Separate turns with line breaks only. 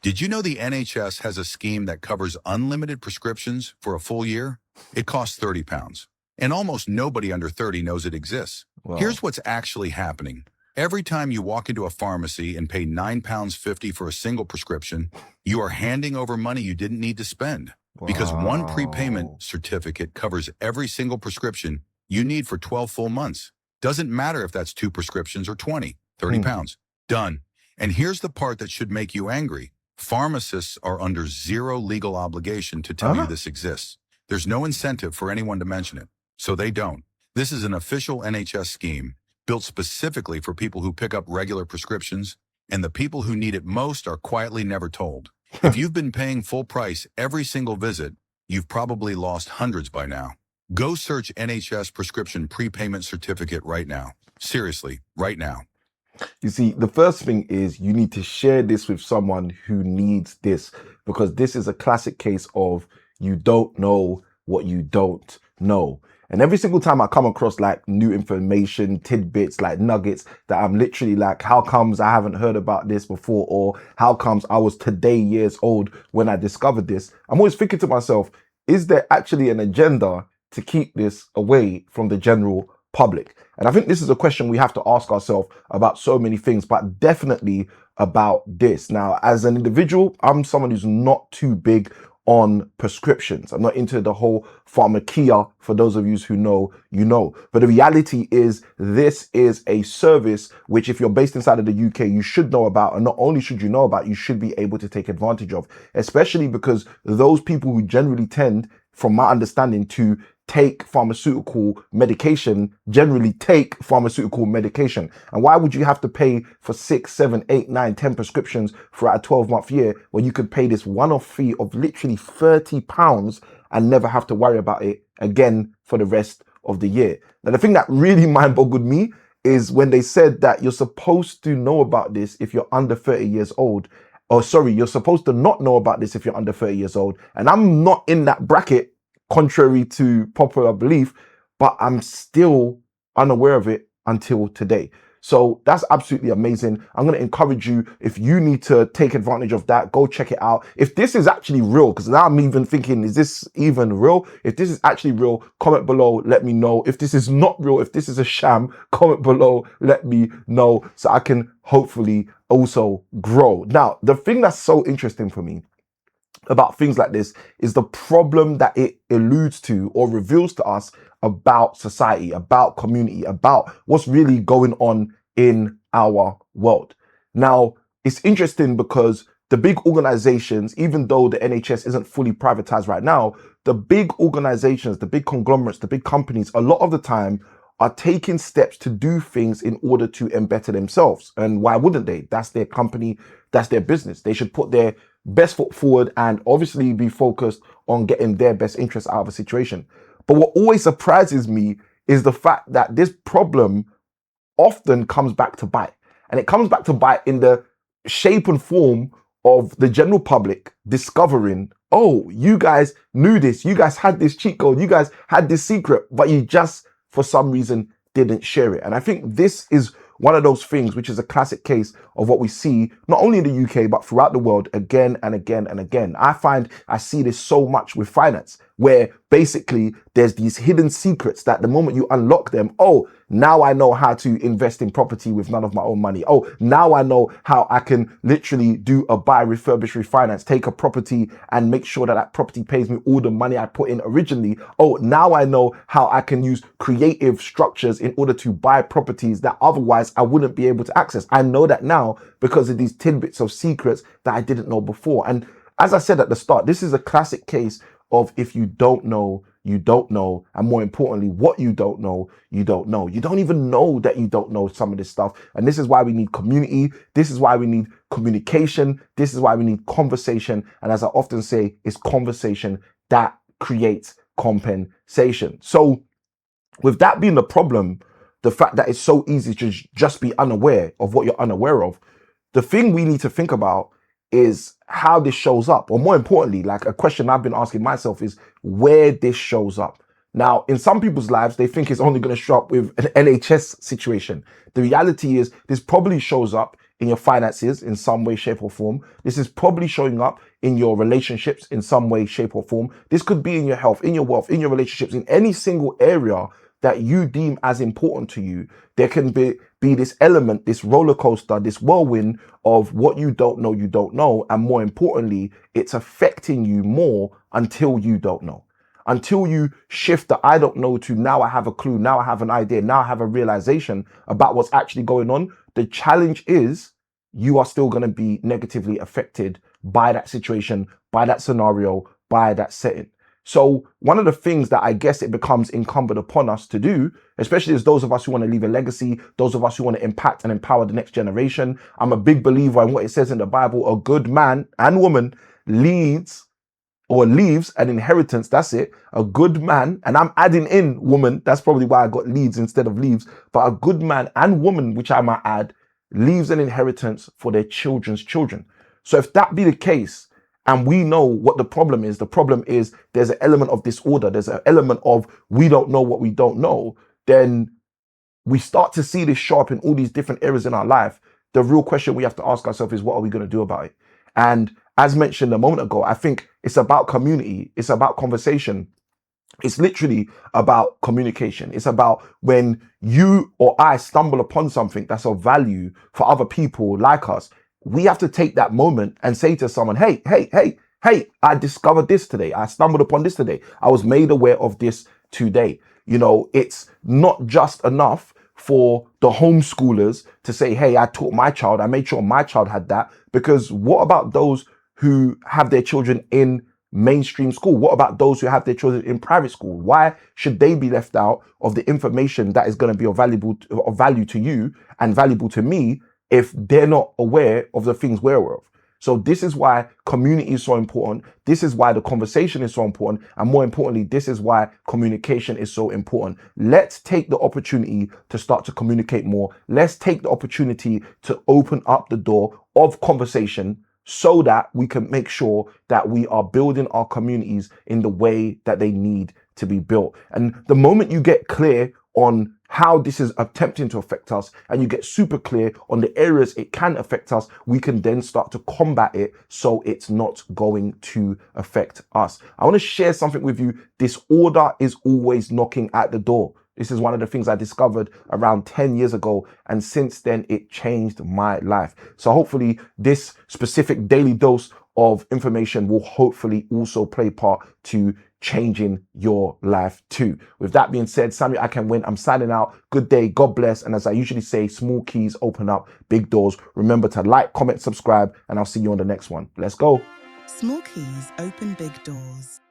Did you know the NHS has a scheme that covers unlimited prescriptions for a full year? It costs £30, and almost nobody under 30 knows it exists.
Wow.
Here's what's actually happening. Every time you walk into a pharmacy and pay £9.50 for a single prescription, you are handing over money you didn't need to spend. Because one prepayment
Wow.
certificate covers every single prescription you need for 12 full months. Doesn't matter if that's 2 prescriptions or 20, 30
Hmm.
pounds. Done. And here's the part that should make you angry. Pharmacists are under zero legal obligation to tell you
Huh?
this exists. There's no incentive for anyone to mention it, so they don't. This is an official NHS scheme built specifically for people who pick up regular prescriptions, and the people who need it most are quietly never told. If you've been paying full price every single visit, you've probably lost hundreds by now. Go search NHS prescription prepayment certificate right now. Seriously, right now.
You see, the first thing is you need to share this with someone who needs this, because this is a classic case of you don't know what you don't know. And every single time I come across like new information, tidbits, like nuggets that I'm literally like, how comes I haven't heard about this before? Or how comes I was today years old when I discovered this? I'm always thinking to myself, is there actually an agenda to keep this away from the general public? And I think this is a question we have to ask ourselves about so many things, but definitely about this. Now, as an individual, I'm someone who's not too big on prescriptions. I'm not into the whole pharmacia. For those of you who know, you know. But the reality is this is a service which, if you're based inside of the UK, you should know about. And not only should you know about, you should be able to take advantage of, especially because those people who generally tend, from my understanding, to take pharmaceutical medication generally take pharmaceutical medication. And why would you have to pay for 6, 7, 8, 9, 10 prescriptions throughout a 12-month year when you could pay this one-off fee of literally £30 and never have to worry about it again for the rest of the year? Now, the thing that really mind-boggled me is when they said that you're supposed to know about this if you're under 30 years old. Oh, sorry, you're supposed to not know about this if you're under 30 years old. And I'm not in that bracket, contrary to popular belief, but I'm still unaware of it until today. So that's absolutely amazing. I'm going to encourage you, if you need to take advantage of that, go check it out. If this is actually real, because now I'm even thinking, is this even real? If this is actually real, comment below, let me know. If this is not real, if this is a sham, comment below, let me know, so I can hopefully also grow. Now, the thing that's so interesting for me about things like this is the problem that it alludes to or reveals to us about society, about community, about what's really going on in our world. Now, it's interesting because the big organizations, even though the NHS isn't fully privatized right now, the big organizations, the big conglomerates, the big companies, a lot of the time are taking steps to do things in order to better themselves. And why wouldn't they? That's their company, that's their business. They should put their best foot forward and obviously be focused on getting their best interests out of a situation. But what always surprises me is the fact that this problem often comes back to bite. And it comes back to bite in the shape and form of the general public discovering, oh, you guys knew this, you guys had this cheat code, you guys had this secret, but you just, for some reason, didn't share it. And I think this is one of those things which is a classic case of what we see not only in the UK but throughout the world again and again and again. I see this so much with finance, where basically there's these hidden secrets that the moment you unlock them, oh, now I know how to invest in property with none of my own money. Oh, now I know how I can literally do a buy, refurbish, refinance, take a property and make sure that that property pays me all the money I put in originally. Oh, now I know how I can use creative structures in order to buy properties that otherwise I wouldn't be able to access. I know that now because of these tidbits of secrets that I didn't know before. And as I said at the start, this is a classic case of if you don't know, you don't know. And more importantly, what you don't know, you don't know. You don't even know that you don't know some of this stuff. And this is why we need community. This is why we need communication. This is why we need conversation. And as I often say, it's conversation that creates compensation. So with that being the problem, the fact that it's so easy to just be unaware of what you're unaware of, the thing we need to think about is how this shows up, or more importantly, like a question I've been asking myself is where this shows up. Now, in some people's lives, they think it's only going to show up with an NHS situation. The reality is this probably shows up in your finances in some way, shape, or form. This is probably showing up in your relationships in some way, shape, or form. This could be in your health, in your wealth, in your relationships, in any single area that you deem as important to you. There can be this element, this roller coaster, this whirlwind of what you don't know. And more importantly, it's affecting you more until you don't know. Until you shift the I don't know to now I have a clue, now I have an idea, now I have a realization about what's actually going on. The challenge is you are still going to be negatively affected by that situation, by that scenario, by that setting. So one of the things that I guess it becomes incumbent upon us to do, especially as those of us who want to leave a legacy, those of us who want to impact and empower the next generation. I'm a big believer in what it says in the Bible: a good man and woman leaves an inheritance. That's it. A good man, and I'm adding in woman. That's probably why I got leads instead of leaves. But a good man and woman, which I might add, leaves an inheritance for their children's children. So if that be the case, and we know what the problem is there's an element of disorder, there's an element of we don't know what we don't know, then we start to see this show up in all these different areas in our life. The real question we have to ask ourselves is, what are we going to do about it? And as mentioned a moment ago, I think it's about community. It's about conversation. It's literally about communication. It's about when you or I stumble upon something that's of value for other people like us, we have to take that moment and say to someone, hey, I discovered this today. I stumbled upon this today. I was made aware of this today. You know, it's not just enough for the homeschoolers to say, hey, I taught my child, I made sure my child had that. Because what about those who have their children in mainstream school? What about those who have their children in private school? Why should they be left out of the information that is going to be of value to you and valuable to me if they're not aware of the things we're aware of? So this is why community is so important. This is why the conversation is so important. And more importantly, this is why communication is so important. Let's take the opportunity to start to communicate more. Let's take the opportunity to open up the door of conversation so that we can make sure that we are building our communities in the way that they need to be built. And the moment you get clear on how this is attempting to affect us, and you get super clear on the areas it can affect us, we can then start to combat it so it's not going to affect us. I want to share something with you. Disorder is always knocking at the door. This is one of the things I discovered around 10 years ago. And since then, it changed my life. So hopefully this specific daily dose of information will hopefully also play part to changing your life too. With that being said, Samuel, I Can Win. I'm signing out. Good day. God bless. And as I usually say, small keys open up big doors. Remember to like, comment, subscribe, and I'll see you on the next one. Let's go.
Small keys open big doors.